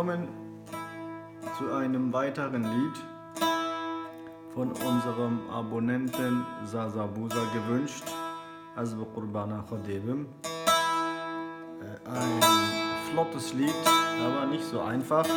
kommen zu einem weiteren Lied von unserem Abonnenten Sazabuza gewünscht. Also Qurbana Khodebim. Ein flottes Lied, aber nicht so einfach.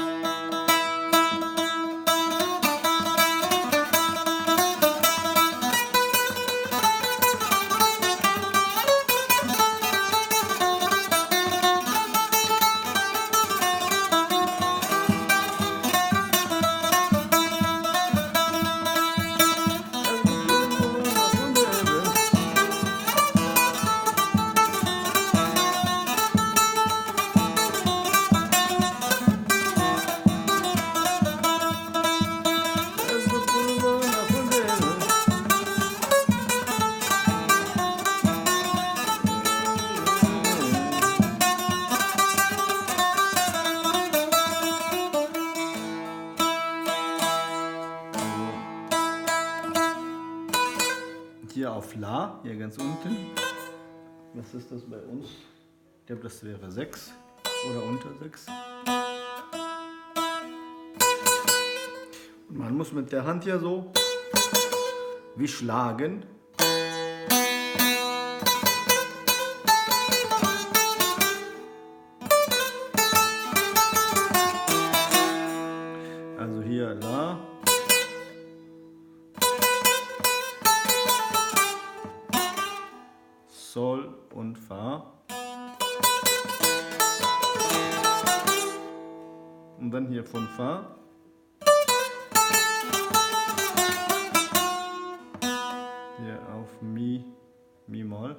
Hier auf La, hier ganz unten. Was ist das bei uns? Ich glaube, das wäre 6 oder unter 6. Und man muss mit der Hand hier so wie schlagen. Also hier La. Sol und Fa. Und dann hier von Fa. Hier auf Mi, Mi-Moll.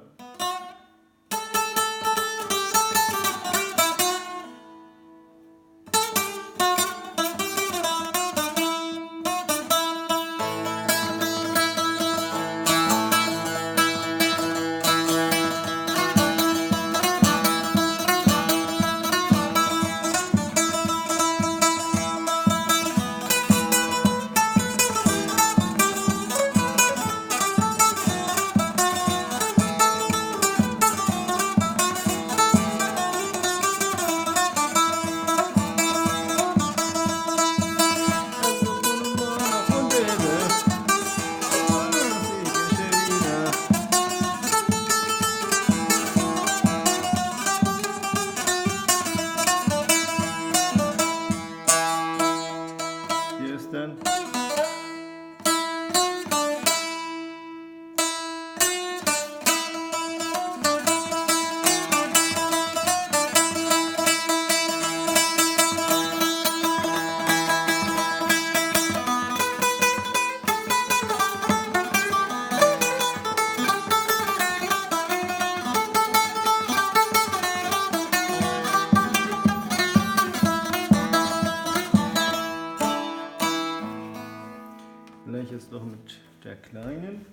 Vielleicht jetzt noch mit der kleinen.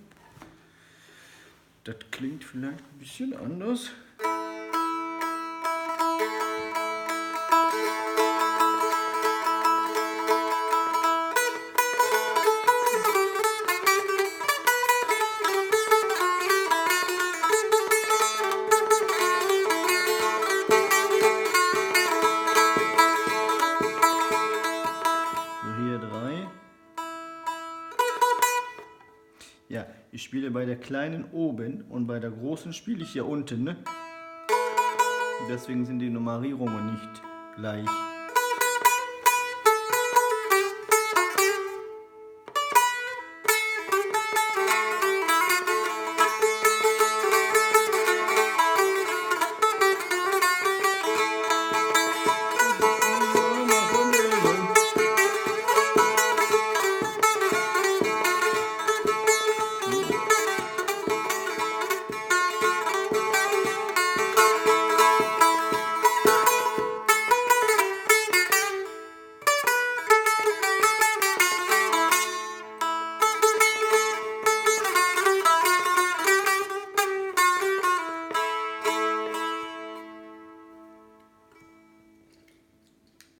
Das klingt vielleicht ein bisschen anders. So, hier 3. Ja, ich spiele bei der kleinen oben und bei der großen spiele ich hier unten, ne? Deswegen sind die Nummerierungen nicht gleich.